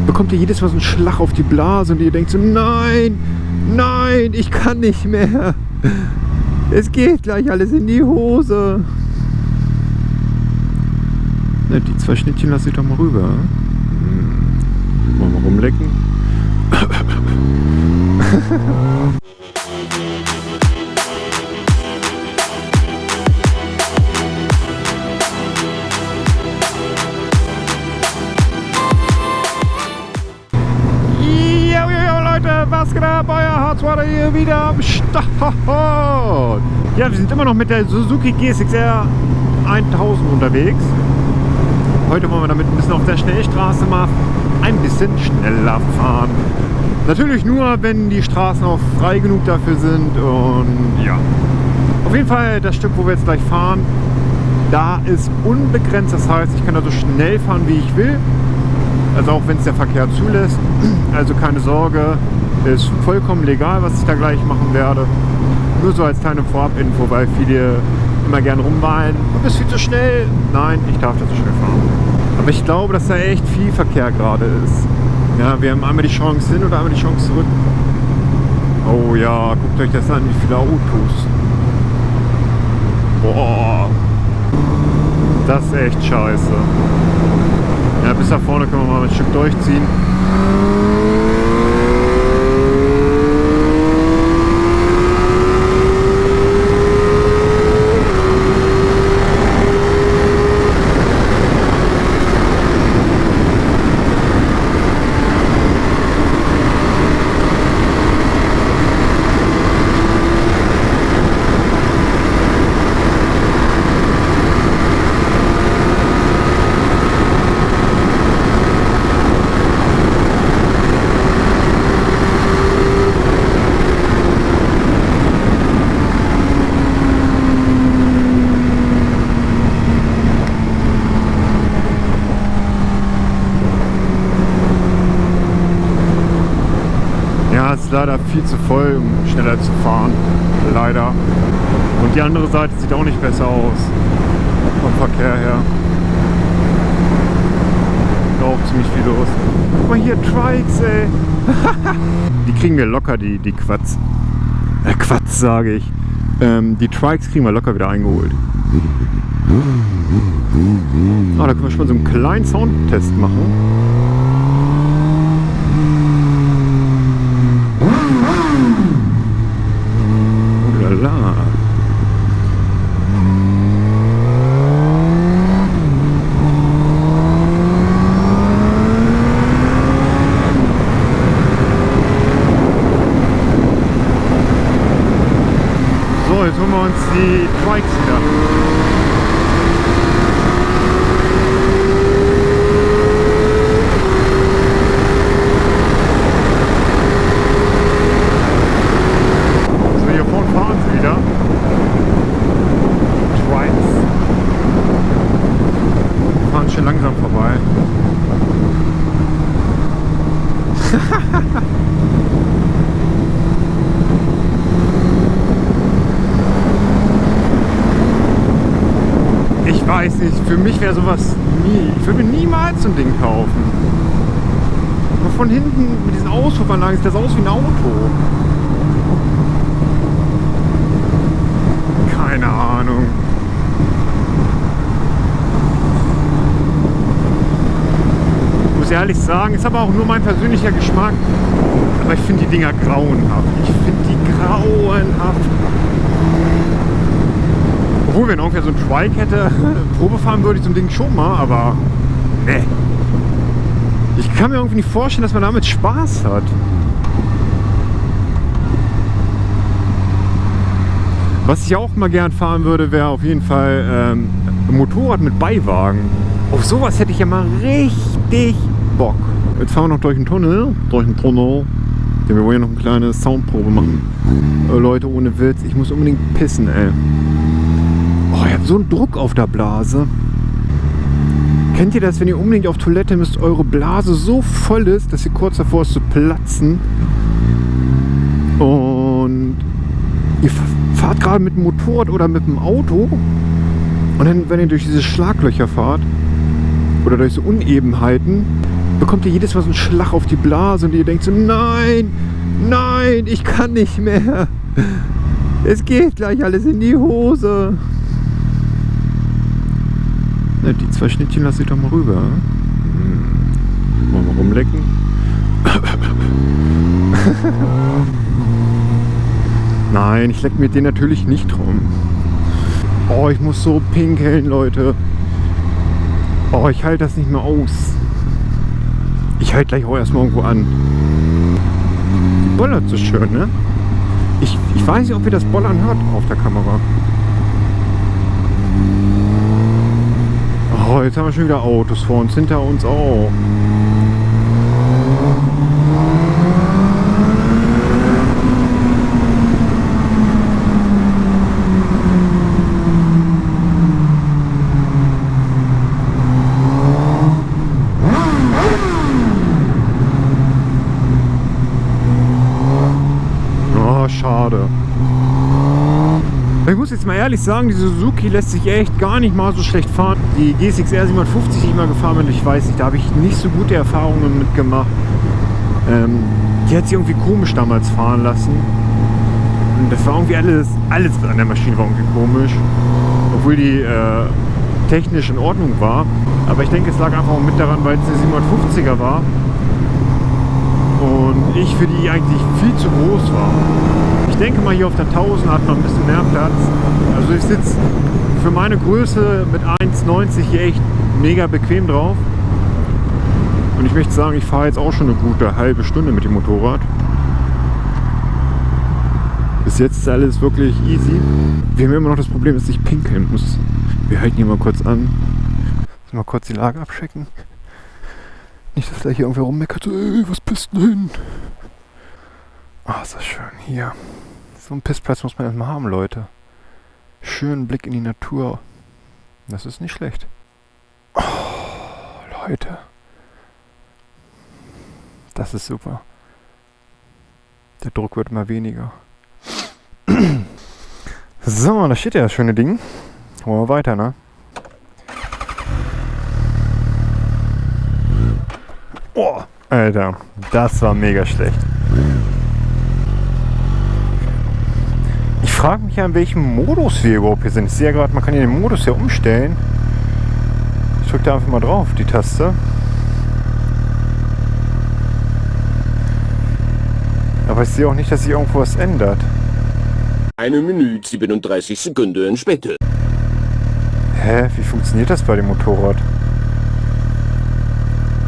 bekommt ihr jedes Mal so einen Schlag auf die Blase und ihr denkt so, nein, nein, ich kann nicht mehr. Es geht gleich alles in die Hose. Na, die 2 Schnittchen lasse ich doch mal rüber. Mal rumlecken. Was geht ab? Euer Harzwater hier wieder am Start. Ja, wir sind immer noch mit der Suzuki GSX-R 1000 unterwegs. Heute wollen wir damit ein bisschen auf der Schnellstraße mal ein bisschen schneller fahren. Natürlich nur, wenn die Straßen auch frei genug dafür sind. Und ja, auf jeden Fall das Stück, wo wir jetzt gleich fahren, da ist unbegrenzt. Das heißt, ich kann da so schnell fahren, wie ich will. Also auch wenn es der Verkehr zulässt. Also keine Sorge. Ist vollkommen legal, was ich da gleich machen werde. Nur so als kleine Vorab-Info, weil viele immer gern rumweinen. Du bist viel zu schnell. Nein, ich darf da so schnell fahren. Aber ich glaube, dass da echt viel Verkehr gerade ist. Ja, wir haben einmal die Chance hin oder einmal die Chance zurück. Oh ja, guckt euch das an, wie viele Autos. Boah. Das ist echt scheiße. Ja, bis da vorne können wir mal ein Stück durchziehen. Ist leider viel zu voll, um schneller zu fahren. Leider. Und die andere Seite sieht auch nicht besser aus. Vom Verkehr her. Auch ziemlich viel los. Guck mal hier, Trikes, ey. Die kriegen wir locker, die Quads. Quads sage ich. Die Trikes kriegen wir locker wieder eingeholt. Da können wir schon mal so einen kleinen Soundtest machen. So, jetzt holen wir uns die Trikes wieder. So, hier vorne fahren sie wieder. Trikes. Wir fahren schon langsam vorbei. Ich weiß nicht, für mich wäre sowas nie. Ich würde mir niemals so ein Ding kaufen. Nur von hinten mit diesen Auspuffanlagen sieht das aus wie ein Auto. Keine Ahnung. Ich muss ehrlich sagen, ist aber auch nur mein persönlicher Geschmack. Aber ich finde die Dinger grauenhaft. Ich finde die grauenhaft. Obwohl, wenn irgendwer so ein Trike hätte, Probe fahren würde ich so ein Ding schon mal, aber ne. Ich kann mir irgendwie nicht vorstellen, dass man damit Spaß hat. Was ich auch mal gern fahren würde, wäre auf jeden Fall ein Motorrad mit Beiwagen. Auf sowas hätte ich ja mal richtig Bock. Jetzt fahren wir noch durch den Tunnel. Denn wir wollen ja noch eine kleine Soundprobe machen. Leute, ohne Witz, ich muss unbedingt pissen, ey. Oh, ihr habt so einen Druck auf der Blase. Kennt ihr das, wenn ihr unbedingt auf Toilette müsst, eure Blase so voll ist, dass sie kurz davor ist zu platzen? Und ihr fahrt gerade mit dem Motorrad oder mit dem Auto und dann, wenn ihr durch diese Schlaglöcher fahrt oder durch so Unebenheiten, bekommt ihr jedes Mal so einen Schlag auf die Blase und ihr denkt so, nein, nein, ich kann nicht mehr. Es geht gleich alles in die Hose. Na, die 2 Schnittchen lasse ich doch mal rüber. Wollen wir rumlecken? Nein, ich lecke mit denen natürlich nicht rum. Oh, ich muss so pinkeln, Leute. Oh, ich halte das nicht mehr aus. Ich halte gleich auch erstmal irgendwo an. Die bollert so schön, ne? Ich weiß nicht, ob ihr das Bollern hört auf der Kamera. Oh, jetzt haben wir schon wieder Autos vor uns, hinter uns auch. Schade. Ich muss jetzt mal ehrlich sagen, die Suzuki lässt sich echt gar nicht mal so schlecht fahren. Die GSX-R 750, die ich mal gefahren bin, ich weiß nicht, da habe ich nicht so gute Erfahrungen mitgemacht. Die hat sich irgendwie komisch damals fahren lassen. Und das war irgendwie alles an der Maschine war irgendwie komisch. Obwohl die technisch in Ordnung war. Aber ich denke, es lag einfach auch mit daran, weil es eine 750er war. Und ich für die eigentlich viel zu groß war. Ich denke mal, hier auf der 1000 hat man ein bisschen mehr Platz. Also ich sitze für meine Größe mit 1,90 hier echt mega bequem drauf. Und ich möchte sagen, ich fahre jetzt auch schon eine gute halbe Stunde mit dem Motorrad. Bis jetzt ist alles wirklich easy. Wir haben immer noch das Problem, dass ich pinkeln muss. Wir halten hier mal kurz an. Mal kurz die Lage abchecken. Nicht, dass da hier irgendwer rummeckert, so, ey, was pisst denn hin? Ah, ist das schön hier. So einen Pissplatz muss man erstmal haben, Leute. Schönen Blick in die Natur. Das ist nicht schlecht. Oh, Leute. Das ist super. Der Druck wird immer weniger. So, da steht ja das schöne Ding. Wollen wir weiter, ne? Oh, Alter, das war mega schlecht. Ich frage mich ja, in welchem Modus wir überhaupt hier sind. Ich sehe ja gerade, man kann hier den Modus ja umstellen. Ich drücke da einfach mal drauf, die Taste. Aber ich sehe auch nicht, dass sich irgendwo was ändert. 1 Minute 37 Sekunden später. Hä? Wie funktioniert das bei dem Motorrad?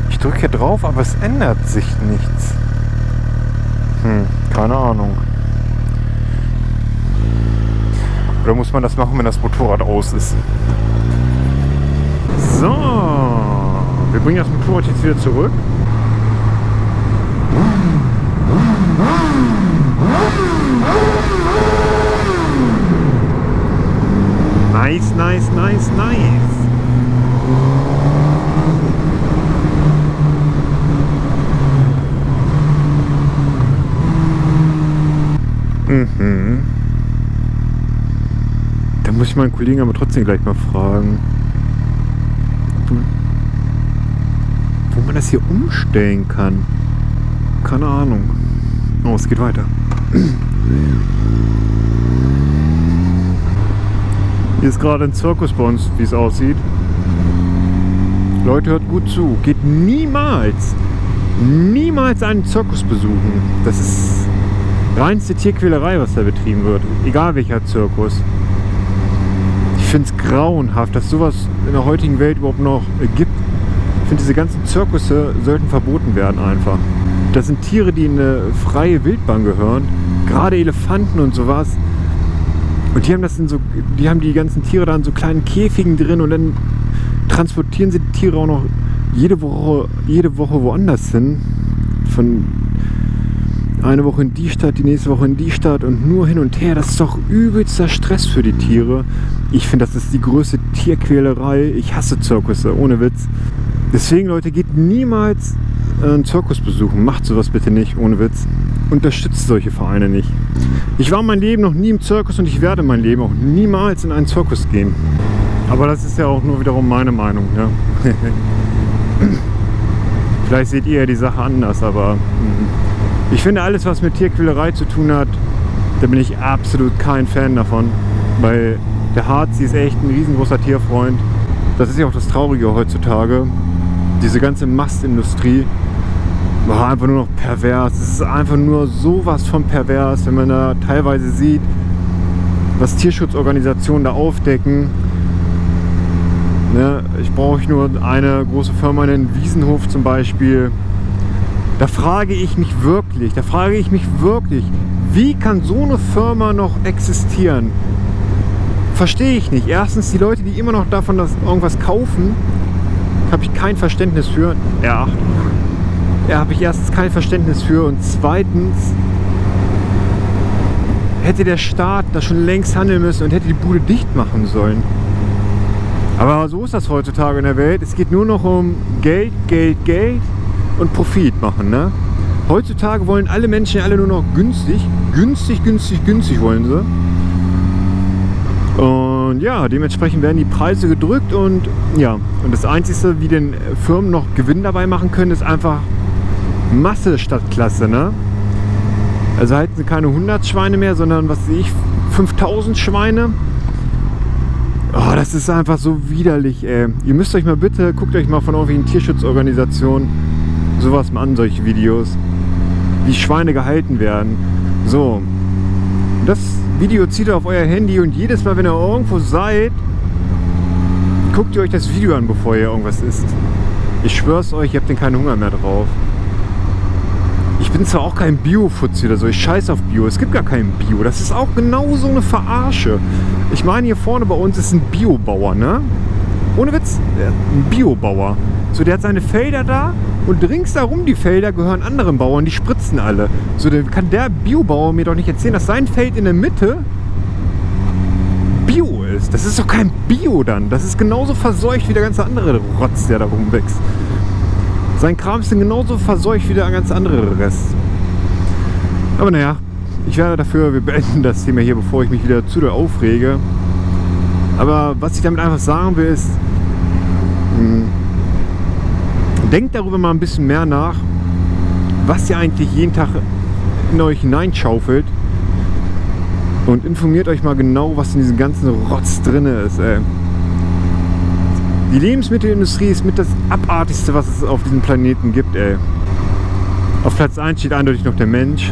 Ich drücke hier drauf, aber es ändert sich nichts. Keine Ahnung. Oder muss man das machen, wenn das Motorrad aus ist? So, wir bringen das Motorrad jetzt wieder zurück. Nice, nice, nice, nice. Da muss ich meinen Kollegen aber trotzdem gleich mal fragen, wo man das hier umstellen kann. Keine Ahnung. Oh, es geht weiter. Hier ist gerade ein Zirkus bei uns, wie es aussieht. Leute, hört gut zu. Geht niemals einen Zirkus besuchen. Das ist reinste Tierquälerei, was da betrieben wird. Egal welcher Zirkus. Ich finde es grauenhaft, dass sowas in der heutigen Welt überhaupt noch gibt. Ich finde, diese ganzen Zirkusse sollten verboten werden einfach. Das sind Tiere, die in eine freie Wildbahn gehören. Gerade Elefanten und sowas. Und die haben die ganzen Tiere da in so kleinen Käfigen drin und dann transportieren sie die Tiere auch noch jede Woche woanders hin. Von eine Woche in die Stadt, die nächste Woche in die Stadt und nur hin und her. Das ist doch übelster Stress für die Tiere. Ich finde, das ist die größte Tierquälerei. Ich hasse Zirkusse, ohne Witz. Deswegen, Leute, geht niemals einen Zirkus besuchen. Macht sowas bitte nicht, ohne Witz. Unterstützt solche Vereine nicht. Ich war mein Leben noch nie im Zirkus und ich werde mein Leben auch niemals in einen Zirkus gehen. Aber das ist ja auch nur wiederum meine Meinung. Ja. Vielleicht seht ihr ja die Sache anders, aber ich finde alles, was mit Tierquälerei zu tun hat, da bin ich absolut kein Fan davon. Weil der Harzi ist echt ein riesengroßer Tierfreund. Das ist ja auch das Traurige heutzutage. Diese ganze Mastindustrie war einfach nur noch pervers. Es ist einfach nur sowas von pervers, wenn man da teilweise sieht, was Tierschutzorganisationen da aufdecken. Ne, ich brauche nur eine große Firma nennen, Wiesenhof zum Beispiel. Da frage ich mich wirklich, wie kann so eine Firma noch existieren? Verstehe ich nicht. Erstens, die Leute, die immer noch davon irgendwas kaufen, habe ich kein Verständnis für. R8. Habe ich erstens kein Verständnis für. Und zweitens hätte der Staat da schon längst handeln müssen und hätte die Bude dicht machen sollen. Aber so ist das heutzutage in der Welt. Es geht nur noch um Geld, Geld, Geld und Profit machen. Ne? Heutzutage wollen alle Menschen alle nur noch günstig wollen sie. Und ja, dementsprechend werden die Preise gedrückt und ja, und das Einzige, wie den Firmen noch Gewinn dabei machen können, ist einfach Masse statt Klasse, ne? Also halten sie keine 100 Schweine mehr, sondern was sehe ich, 5000 Schweine. Oh, das ist einfach so widerlich, ey. Ihr müsst euch mal bitte, guckt euch mal von irgendwelchen Tierschutzorganisationen sowas mal an, solche Videos, wie Schweine gehalten werden. So, das Video zieht ihr auf euer Handy und jedes Mal, wenn ihr irgendwo seid, guckt ihr euch das Video an, bevor ihr irgendwas isst. Ich schwör's euch, ihr habt den keinen Hunger mehr drauf. Ich bin zwar auch kein Bio-Fuzzi oder so, ich scheiß auf Bio, es gibt gar kein Bio, das ist auch genau so eine Verarsche. Ich meine, hier vorne bei uns ist ein Biobauer, ne? Ohne Witz, ein Biobauer. So, der hat seine Felder da und ringsherum die Felder gehören anderen Bauern, die spritzen alle. So, dann kann der Biobauer mir doch nicht erzählen, dass sein Feld in der Mitte Bio ist. Das ist doch kein Bio dann. Das ist genauso verseucht wie der ganze andere Rotz, der da rumwächst. Sein Kram ist dann genauso verseucht wie der ganze andere Rest. Aber naja, ich werde dafür, wir beenden das Thema hier, bevor ich mich wieder zu doll aufrege. Aber was ich damit einfach sagen will, ist, denkt darüber mal ein bisschen mehr nach, was ihr eigentlich jeden Tag in euch hineinschaufelt. Und informiert euch mal genau, was in diesem ganzen Rotz drin ist, ey. Die Lebensmittelindustrie ist mit das Abartigste, was es auf diesem Planeten gibt, ey. Auf Platz 1 steht eindeutig noch der Mensch.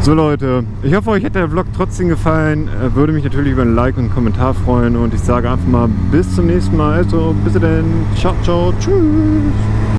So Leute, ich hoffe, euch hat der Vlog trotzdem gefallen. Würde mich natürlich über ein Like und einen Kommentar freuen. Und ich sage einfach mal bis zum nächsten Mal. Also bis dann. Ciao, ciao, tschüss.